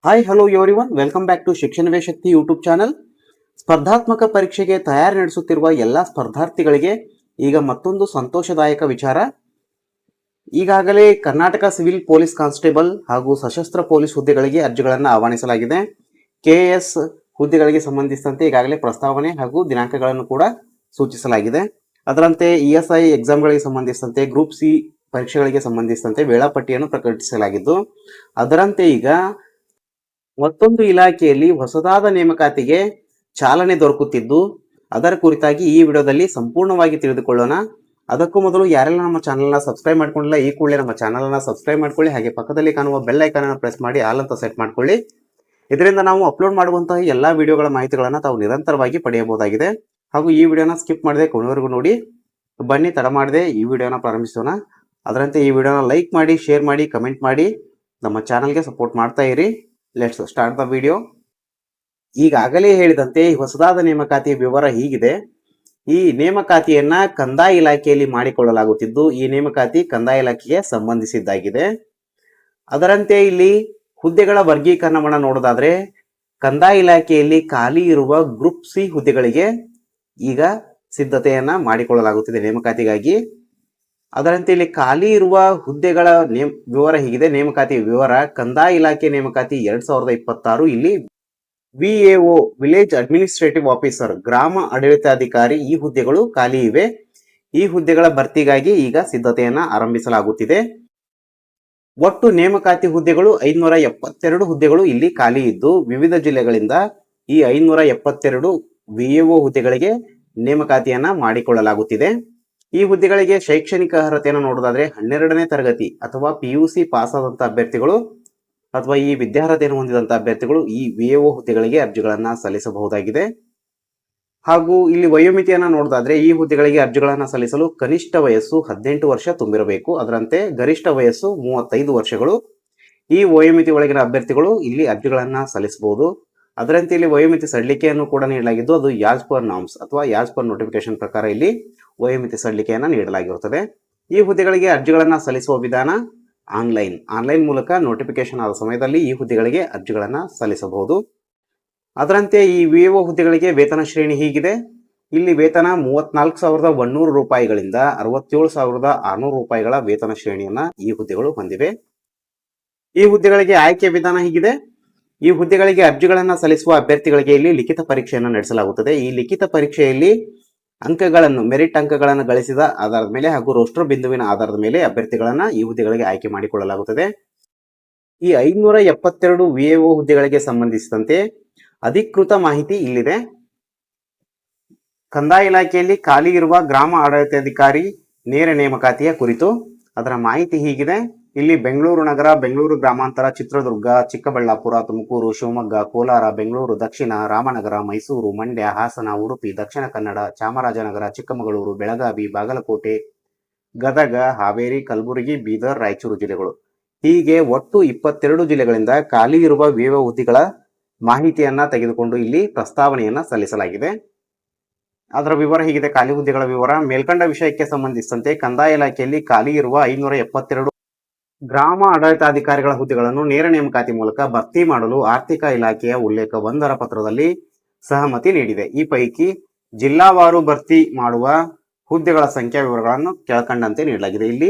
Hi hello everyone, welcome back to Shikshanave Shakti YouTube channel. ಸ್ಪರ್ಧಾತ್ಮಕ ಪರೀಕ್ಷೆಗೆ ತಯಾರಿ ನಡೆಸುತ್ತಿರುವ ಎಲ್ಲ ಸ್ಪರ್ಧಾರ್ಥಿಗಳಿಗೆ ಈಗ ಮತ್ತೊಂದು ಸಂತೋಷದಾಯಕ ವಿಚಾರ. ಈಗಾಗಲೇ ಕರ್ನಾಟಕ ಸಿವಿಲ್ ಪೊಲೀಸ್ ಕಾನ್ಸ್ಟೇಬಲ್ ಹಾಗೂ ಸಶಸ್ತ್ರ ಪೊಲೀಸ್ ಹುದ್ದೆಗಳಿಗೆ ಅರ್ಜಿಗಳನ್ನು ಆಹ್ವಾನಿಸಲಾಗಿದೆ. KS ಹುದ್ದೆಗಳಿಗೆ ಸಂಬಂಧಿಸಿದಂತೆ ಈಗಾಗಲೇ ಪ್ರಸ್ತಾವನೆ ಹಾಗೂ ದಿನಾಂಕಗಳನ್ನು ಕೂಡ ಸೂಚಿಸಲಾಗಿದೆ. ಅದರಂತೆ ESI ಎಕ್ಸಾಮ್ಗಳಿಗೆ ಸಂಬಂಧಿಸಿದಂತೆ ಗ್ರೂಪ್ ಸಿ ಪರೀಕ್ಷೆಗಳಿಗೆ ಸಂಬಂಧಿಸಿದಂತೆ ವೇಳಾಪಟ್ಟಿಯನ್ನು ಪ್ರಕಟಿಸಲಾಗಿದ್ದು, ಅದರಂತೆ ಈಗ ಮತ್ತೊಂದು ಇಲಾಖೆಯಲ್ಲಿ ಹೊಸದಾದ ನೇಮಕಾತಿಗೆ ಚಾಲನೆ ದೊರಕುತ್ತಿದ್ದು, ಅದರ ಕುರಿತಾಗಿ ಈ ವಿಡಿಯೋದಲ್ಲಿ ಸಂಪೂರ್ಣವಾಗಿ ತಿಳಿದುಕೊಳ್ಳೋಣ. ಅದಕ್ಕೂ ಮೊದಲು ಯಾರೆಲ್ಲ ನಮ್ಮ ಚಾನಲ್ನ ಸಬ್ಸ್ಕ್ರೈಬ್ ಮಾಡ್ಕೊಂಡಿಲ್ಲ, ಈ ಕೂಡಲೇ ನಮ್ಮ ಚಾನಲ್ನ ಸಬ್ಸ್ಕ್ರೈಬ್ ಮಾಡ್ಕೊಳ್ಳಿ. ಹಾಗೆ ಪಕ್ಕದಲ್ಲಿ ಕಾಣುವ ಬೆಲ್ ಐಕಾನ್ ಅನ್ನು ಪ್ರೆಸ್ ಮಾಡಿ ಆಲ್ ಅಂತ ಸೆಟ್ ಮಾಡ್ಕೊಳ್ಳಿ. ಇದರಿಂದ ನಾವು ಅಪ್ಲೋಡ್ ಮಾಡುವಂತಹ ಎಲ್ಲ ವಿಡಿಯೋಗಳ ಮಾಹಿತಿಗಳನ್ನು ತಾವು ನಿರಂತರವಾಗಿ ಪಡೆಯಬಹುದಾಗಿದೆ. ಹಾಗೂ ಈ ವಿಡಿಯೋನ ಸ್ಕಿಪ್ ಮಾಡದೆ ಕೊನೆವರೆಗೂ ನೋಡಿ. ಬನ್ನಿ ತಡ ಮಾಡದೆ ಈ ವಿಡಿಯೋನ ಪ್ರಾರಂಭಿಸೋಣ. ಅದರಂತೆ ಈ ವಿಡಿಯೋನ ಲೈಕ್ ಮಾಡಿ, ಶೇರ್ ಮಾಡಿ, ಕಮೆಂಟ್ ಮಾಡಿ ನಮ್ಮ ಚಾನಲ್ಗೆ ಸಪೋರ್ಟ್ ಮಾಡ್ತಾ ಇರಿ. Let's start the video. ಈಗಾಗಲೇ ಹೇಳಿದಂತೆ ಈ ಹೊಸದಾದ ನೇಮಕಾತಿಯ ವಿವರ ಹೀಗಿದೆ. ಈ ನೇಮಕಾತಿಯನ್ನ ಕಂದಾಯ ಇಲಾಖೆಯಲ್ಲಿ ಮಾಡಿಕೊಳ್ಳಲಾಗುತ್ತಿದ್ದು, ಈ ನೇಮಕಾತಿ ಕಂದಾಯ ಇಲಾಖೆಗೆ ಸಂಬಂಧಿಸಿದ್ದಾಗಿದೆ. ಅದರಂತೆ ಇಲ್ಲಿ ಹುದ್ದೆಗಳ ವರ್ಗೀಕರಣವನ್ನು ನೋಡೋದಾದ್ರೆ, ಕಂದಾಯ ಇಲಾಖೆಯಲ್ಲಿ ಖಾಲಿ ಇರುವ ಗ್ರೂಪ್ ಸಿ ಹುದ್ದೆಗಳಿಗೆ ಈಗ ಸಿದ್ಧತೆಯನ್ನ ಮಾಡಿಕೊಳ್ಳಲಾಗುತ್ತಿದೆ ನೇಮಕಾತಿಗಾಗಿ. ಅದರಂತೆ ಇಲ್ಲಿ ಖಾಲಿ ಇರುವ ಹುದ್ದೆಗಳ ವಿವರ ಹೀಗಿದೆ. ನೇಮಕಾತಿ ವಿವರ: ಕಂದಾಯ ಇಲಾಖೆ ನೇಮಕಾತಿ 2026. ಇಲ್ಲಿ VAO ವಿಲೇಜ್ ಅಡ್ಮಿನಿಸ್ಟ್ರೇಟಿವ್ ಆಫೀಸರ್, ಗ್ರಾಮ ಆಡಳಿತಾಧಿಕಾರಿ, ಈ ಹುದ್ದೆಗಳು ಖಾಲಿ ಇವೆ. ಈ ಹುದ್ದೆಗಳ ಭರ್ತಿಗಾಗಿ ಈಗ ಸಿದ್ಧತೆಯನ್ನ ಆರಂಭಿಸಲಾಗುತ್ತಿದೆ. ಒಟ್ಟು ನೇಮಕಾತಿ ಹುದ್ದೆಗಳು 572 ಹುದ್ದೆಗಳು ಇಲ್ಲಿ ಖಾಲಿ ಇದ್ದು, ವಿವಿಧ ಜಿಲ್ಲೆಗಳಿಂದ ಈ 572 VAO ಹುದ್ದೆಗಳಿಗೆ ನೇಮಕಾತಿಯನ್ನ ಮಾಡಿಕೊಳ್ಳಲಾಗುತ್ತಿದೆ. ಈ ಹುದ್ದೆಗಳಿಗೆ ಶೈಕ್ಷಣಿಕ ಅರ್ಹತೆಯನ್ನು ನೋಡೋದಾದ್ರೆ 12ನೇ ತರಗತಿ ಅಥವಾ PUC ಪಾಸ್ ಆದಂತ ಅಭ್ಯರ್ಥಿಗಳು ಅಥವಾ ಈ ವಿದ್ಯಾರ್ಹತೆಯನ್ನು ಹೊಂದಿದಂತ ಅಭ್ಯರ್ಥಿಗಳು ಈ VAO ಹುದ್ದೆಗಳಿಗೆ ಅರ್ಜಿಗಳನ್ನ ಸಲ್ಲಿಸಬಹುದಾಗಿದೆ. ಹಾಗೂ ಇಲ್ಲಿ ವಯೋಮಿತಿಯನ್ನ ನೋಡೋದಾದ್ರೆ, ಈ ಹುದ್ದೆಗಳಿಗೆ ಅರ್ಜಿಗಳನ್ನ ಸಲ್ಲಿಸಲು ಕನಿಷ್ಠ ವಯಸ್ಸು 18 ವರ್ಷ ತುಂಬಿರಬೇಕು. ಅದರಂತೆ ಗರಿಷ್ಠ ವಯಸ್ಸು 35 ವರ್ಷಗಳು. ಈ ವಯೋಮಿತಿ ಒಳಗಿನ ಅಭ್ಯರ್ಥಿಗಳು ಇಲ್ಲಿ ಅರ್ಜಿಗಳನ್ನ ಸಲ್ಲಿಸಬಹುದು. ಅದರಂತೆ ಇಲ್ಲಿ ವಯೋಮಿತಿ ಸಡಿಲಿಕೆಯನ್ನು ಕೂಡ ನೀಡಲಾಗಿದ್ದು, ಅದು ಯಾಸ್ ಪರ್ ನಾಮ್ಸ್ ಅಥವಾ ಯಾಸ್ ಪರ್ ನೋಟಿಫಿಕೇಶನ್ ಪ್ರಕಾರ ಇಲ್ಲಿ ವಯೋಮಿತಿ ಸಡಿಲಿಕೆಯನ್ನು ನೀಡಲಾಗಿರುತ್ತದೆ. ಈ ಹುದ್ದೆಗಳಿಗೆ ಅರ್ಜಿಗಳನ್ನ ಸಲ್ಲಿಸುವ ವಿಧಾನ ಆನ್ಲೈನ್ ಮೂಲಕ ನೋಟಿಫಿಕೇಶನ್ ಆದ ಸಮಯದಲ್ಲಿ ಈ ಹುದ್ದೆಗಳಿಗೆ ಅರ್ಜಿಗಳನ್ನ ಸಲ್ಲಿಸಬಹುದು. ಅದರಂತೆ ಈ VAO ಹುದ್ದೆಗಳಿಗೆ ವೇತನ ಶ್ರೇಣಿ ಹೀಗಿದೆ. ಇಲ್ಲಿ ವೇತನ 34,100 ರೂಪಾಯಿಗಳಿಂದ 67,600 ರೂಪಾಯಿಗಳ ವೇತನ ಶ್ರೇಣಿಯನ್ನ ಈ ಹುದ್ದೆಗಳು ಹೊಂದಿವೆ. ಈ ಹುದ್ದೆಗಳಿಗೆ ಆಯ್ಕೆ ವಿಧಾನ ಹೀಗಿದೆ. ಈ ಹುದ್ದೆಗಳಿಗೆ ಅರ್ಜಿಗಳನ್ನ ಸಲ್ಲಿಸುವ ಅಭ್ಯರ್ಥಿಗಳಿಗೆ ಇಲ್ಲಿ ಲಿಖಿತ ಪರೀಕ್ಷೆಯನ್ನು ನಡೆಸಲಾಗುತ್ತದೆ. ಈ ಲಿಖಿತ ಪರೀಕ್ಷೆಯಲ್ಲಿ ಮೆರಿಟ್ ಅಂಕಗಳನ್ನು ಗಳಿಸಿದ ಆಧಾರದ ಮೇಲೆ ಹಾಗೂ ರೋಸ್ಟರ್ ಬಿಂದುವಿನ ಆಧಾರದ ಮೇಲೆ ಅಭ್ಯರ್ಥಿಗಳನ್ನ ಈ ಹುದ್ದೆಗಳಿಗೆ ಆಯ್ಕೆ ಮಾಡಿಕೊಳ್ಳಲಾಗುತ್ತದೆ. ಈ 572 VAO ಹುದ್ದೆಗಳಿಗೆ ಸಂಬಂಧಿಸಿದಂತೆ ಅಧಿಕೃತ ಮಾಹಿತಿ ಇಲ್ಲಿದೆ. ಕಂದಾಯ ಇಲಾಖೆಯಲ್ಲಿ ಖಾಲಿ ಇರುವ ಗ್ರಾಮ ಆಡಳಿತಾಧಿಕಾರಿ ನೇರ ನೇಮಕಾತಿಯ ಕುರಿತು ಅದರ ಮಾಹಿತಿ ಹೀಗಿದೆ. ಇಲ್ಲಿ ಬೆಂಗಳೂರು ನಗರ, ಬೆಂಗಳೂರು ಗ್ರಾಮಾಂತರ, ಚಿತ್ರದುರ್ಗ, ಚಿಕ್ಕಬಳ್ಳಾಪುರ, ತುಮಕೂರು, ಶಿವಮೊಗ್ಗ, ಕೋಲಾರ, ಬೆಂಗಳೂರು ದಕ್ಷಿಣ, ರಾಮನಗರ, ಮೈಸೂರು, ಮಂಡ್ಯ, ಹಾಸನ, ಉಡುಪಿ, ದಕ್ಷಿಣ ಕನ್ನಡ, ಚಾಮರಾಜನಗರ, ಚಿಕ್ಕಮಗಳೂರು, ಬೆಳಗಾವಿ, ಬಾಗಲಕೋಟೆ, ಗದಗ, ಹಾವೇರಿ, ಕಲಬುರಗಿ, ಬೀದರ್, ರಾಯಚೂರು ಜಿಲ್ಲೆಗಳು. ಹೀಗೆ ಒಟ್ಟು 22 ಜಿಲ್ಲೆಗಳಿಂದ ಖಾಲಿ ಇರುವ VAO ಹುದ್ದೆಗಳ ಮಾಹಿತಿಯನ್ನ ತೆಗೆದುಕೊಂಡು ಇಲ್ಲಿ ಪ್ರಸ್ತಾವನೆಯನ್ನ ಸಲ್ಲಿಸಲಾಗಿದೆ. ಅದರ ವಿವರ ಹೀಗಿದೆ. ಖಾಲಿ ಹುದ್ದೆಗಳ ವಿವರ: ಮೇಲ್ಕಂಡ ವಿಷಯಕ್ಕೆ ಸಂಬಂಧಿಸಿದಂತೆ ಕಂದಾಯ ಇಲಾಖೆಯಲ್ಲಿ ಖಾಲಿ ಇರುವ 572 ಗ್ರಾಮ ಆಡಳಿತಾಧಿಕಾರಿಗಳ ಹುದ್ದೆಗಳನ್ನು ನೇರ ನೇಮಕಾತಿ ಮೂಲಕ ಭರ್ತಿ ಮಾಡಲು ಆರ್ಥಿಕ ಇಲಾಖೆಯ ಉಲ್ಲೇಖ 1ರ ಪತ್ರದಲ್ಲಿ ಸಹಮತಿ ನೀಡಿದೆ. ಈ ಪೈಕಿ ಜಿಲ್ಲಾವಾರು ಭರ್ತಿ ಮಾಡುವ ಹುದ್ದೆಗಳ ಸಂಖ್ಯಾ ವಿವರಗಳನ್ನು ಕೆಳಕಂಡಂತೆ ನೀಡಲಾಗಿದೆ. ಇಲ್ಲಿ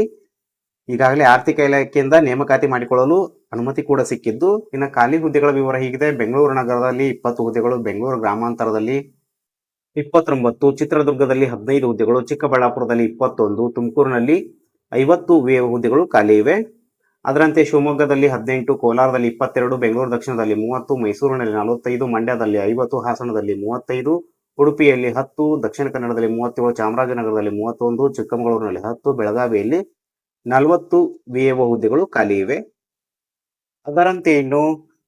ಈಗಾಗಲೇ ಆರ್ಥಿಕ ಇಲಾಖೆಯಿಂದ ನೇಮಕಾತಿ ಮಾಡಿಕೊಳ್ಳಲು ಅನುಮತಿ ಕೂಡ ಸಿಕ್ಕಿದ್ದು, ಇನ್ನು ಖಾಲಿ ಹುದ್ದೆಗಳ ವಿವರ ಹೀಗಿದೆ. ಬೆಂಗಳೂರು ನಗರದಲ್ಲಿ 20 ಹುದ್ದೆಗಳು, ಬೆಂಗಳೂರು ಗ್ರಾಮಾಂತರದಲ್ಲಿ 29, ಚಿತ್ರದುರ್ಗದಲ್ಲಿ 15 ಹುದ್ದೆಗಳು, ಚಿಕ್ಕಬಳ್ಳಾಪುರದಲ್ಲಿ 21, ತುಮಕೂರಿನಲ್ಲಿ 50 VAO ಹುದ್ದೆಗಳು ಖಾಲಿ ಇವೆ. ಅದರಂತೆ ಶಿವಮೊಗ್ಗದಲ್ಲಿ 18, ಕೋಲಾರದಲ್ಲಿ 22, ಬೆಂಗಳೂರು ದಕ್ಷಿಣದಲ್ಲಿ 30, ಮೈಸೂರಿನಲ್ಲಿ 45, ಮಂಡ್ಯದಲ್ಲಿ 50, ಹಾಸನದಲ್ಲಿ 35, ಉಡುಪಿಯಲ್ಲಿ 10, ದಕ್ಷಿಣ ಕನ್ನಡದಲ್ಲಿ 37, ಚಾಮರಾಜನಗರದಲ್ಲಿ 31, ಚಿಕ್ಕಮಗಳೂರಿನಲ್ಲಿ 10, ಬೆಳಗಾವಿಯಲ್ಲಿ 40 VAO ಹುದ್ದೆಗಳು ಖಾಲಿ ಇವೆ. ಅದರಂತೆ ಇನ್ನು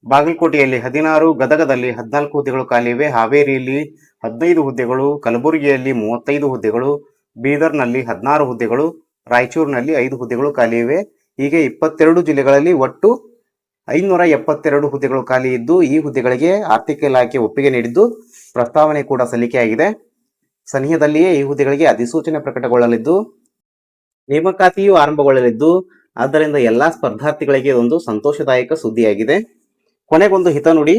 ಬಾಗಲಕೋಟೆಯಲ್ಲಿ 16, ಗದಗದಲ್ಲಿ 14 ಹುದ್ದೆಗಳು ಖಾಲಿ ಇವೆ, ಹಾವೇರಿಯಲ್ಲಿ 15 ಹುದ್ದೆಗಳು, ಕಲಬುರಗಿಯಲ್ಲಿ 35 ಹುದ್ದೆಗಳು, ಬೀದರ್ನಲ್ಲಿ 16 ಹುದ್ದೆಗಳು, ರಾಯಚೂರಿನಲ್ಲಿ 5 ಹುದ್ದೆಗಳು ಖಾಲಿ ಇವೆ. ಹೀಗೆ 22 ಜಿಲ್ಲೆಗಳಲ್ಲಿ ಒಟ್ಟು 572 ಹುದ್ದೆಗಳು ಖಾಲಿ ಇದ್ದು, ಈ ಹುದ್ದೆಗಳಿಗೆ ಆರ್ಥಿಕ ಇಲಾಖೆ ಒಪ್ಪಿಗೆ ನೀಡಿದ್ದು ಪ್ರಸ್ತಾವನೆ ಕೂಡ ಸಲ್ಲಿಕೆಯಾಗಿದೆ. ಸನಿಹದಲ್ಲಿಯೇ ಈ ಹುದ್ದೆಗಳಿಗೆ ಅಧಿಸೂಚನೆ ಪ್ರಕಟಗೊಳ್ಳಲಿದ್ದು ನೇಮಕಾತಿಯು ಆರಂಭಗೊಳ್ಳಲಿದ್ದು, ಆದ್ದರಿಂದ ಎಲ್ಲಾ ಸ್ಪರ್ಧಾರ್ಥಿಗಳಿಗೆ ಒಂದು ಸಂತೋಷದಾಯಕ ಸುದ್ದಿಯಾಗಿದೆ. ಕೊನೆಗೊಂದು ಹಿತನುಡಿ,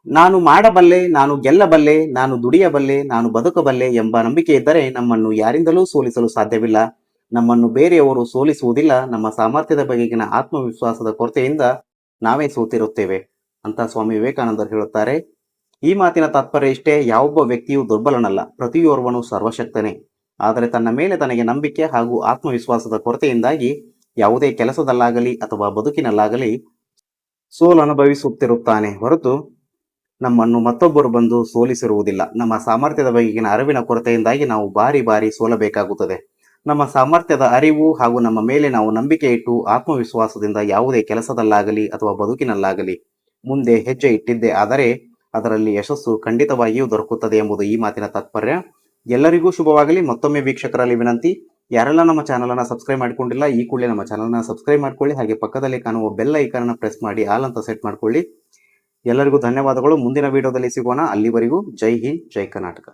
ನಾನು ಮಾಡಬಲ್ಲೆ, ನಾನು ಗೆಲ್ಲಬಲ್ಲೆ, ನಾನು ದುಡಿಯಬಲ್ಲೆ, ನಾನು ಬದುಕಬಲ್ಲೆ ಎಂಬ ನಂಬಿಕೆ ಇದ್ದರೆ ನಮ್ಮನ್ನು ಯಾರಿಂದಲೂ ಸೋಲಿಸಲು ಸಾಧ್ಯವಿಲ್ಲ. ನಮ್ಮನ್ನು ಬೇರೆಯವರು ಸೋಲಿಸುವುದಿಲ್ಲ. ನಮ್ಮ ಸಾಮರ್ಥ್ಯದ ಬಗೆಗಿನ ಆತ್ಮವಿಶ್ವಾಸದ ಕೊರತೆಯಿಂದ ನಾವೇ ಸೋತಿರುತ್ತೇವೆ ಅಂತ ಸ್ವಾಮಿ ವಿವೇಕಾನಂದರು ಹೇಳುತ್ತಾರೆ. ಈ ಮಾತಿನ ತಾತ್ಪರ್ಯ ಇಷ್ಟೇ: ಯಾವೊಬ್ಬ ವ್ಯಕ್ತಿಯು ದುರ್ಬಲನಲ್ಲ, ಪ್ರತಿಯೋರ್ವನು ಸರ್ವಶಕ್ತನೇ. ಆದರೆ ತನ್ನ ಮೇಲೆ ತನಗೆ ನಂಬಿಕೆ ಹಾಗೂ ಆತ್ಮವಿಶ್ವಾಸದ ಕೊರತೆಯಿಂದಾಗಿ ಯಾವುದೇ ಕೆಲಸದಲ್ಲಾಗಲಿ ಅಥವಾ ಬದುಕಿನಲ್ಲಾಗಲಿ ಸೋಲು ಅನುಭವಿಸುತ್ತಿರುತ್ತಾನೆ ಹೊರತು ನಮ್ಮನ್ನು ಮತ್ತೊಬ್ಬರು ಬಂದು ಸೋಲಿಸಿರುವುದಿಲ್ಲ. ನಮ್ಮ ಸಾಮರ್ಥ್ಯದ ಬಗೆಗಿನ ಅರಿವಿನ ಕೊರತೆಯಿಂದಾಗಿ ನಾವು ಬಾರಿ ಬಾರಿ ಸೋಲಬೇಕಾಗುತ್ತದೆ. ನಮ್ಮ ಸಾಮರ್ಥ್ಯದ ಅರಿವು ಹಾಗೂ ನಮ್ಮ ಮೇಲೆ ನಾವು ನಂಬಿಕೆ ಇಟ್ಟು ಆತ್ಮವಿಶ್ವಾಸದಿಂದ ಯಾವುದೇ ಕೆಲಸದಲ್ಲಾಗಲಿ ಅಥವಾ ಬದುಕಿನಲ್ಲಾಗಲಿ ಮುಂದೆ ಹೆಜ್ಜೆ ಇಟ್ಟಿದ್ದೇ ಆದರೆ ಅದರಲ್ಲಿ ಯಶಸ್ಸು ಖಂಡಿತವಾಗಿಯೂ ದೊರಕುತ್ತದೆ ಎಂಬುದು ಈ ಮಾತಿನ ತಾತ್ಪರ್ಯ. ಎಲ್ಲರಿಗೂ ಶುಭವಾಗಲಿ. ಮತ್ತೊಮ್ಮೆ ವೀಕ್ಷಕರಲ್ಲಿ ವಿನಂತಿ, ಯಾರೆಲ್ಲ ನಮ್ಮ ಚಾನಲನ್ನು ಸಬ್ಸ್ಕ್ರೈಬ್ ಮಾಡಿಕೊಂಡಿಲ್ಲ ಈ ಕೂಡಲೇ ನಮ್ಮ ಚಾನಲ್ನ ಸಬ್ಸ್ಕ್ರೈಬ್ ಮಾಡ್ಕೊಳ್ಳಿ. ಹಾಗೆ ಪಕ್ಕದಲ್ಲಿ ಕಾಣುವ ಬೆಲ್ ಐಕಾನ್ ಪ್ರೆಸ್ ಮಾಡಿ ಆಲ್ ಅಂತ ಸೆಟ್ ಮಾಡ್ಕೊಳ್ಳಿ. ಎಲ್ಲರಿಗೂ ಧನ್ಯವಾದಗಳು. ಮುಂದಿನ ವಿಡಿಯೋದಲ್ಲಿ ಸಿಗೋಣ. ಅಲ್ಲಿವರೆಗೂ ಜೈ ಹಿಂದ್, ಜೈ ಕರ್ನಾಟಕ.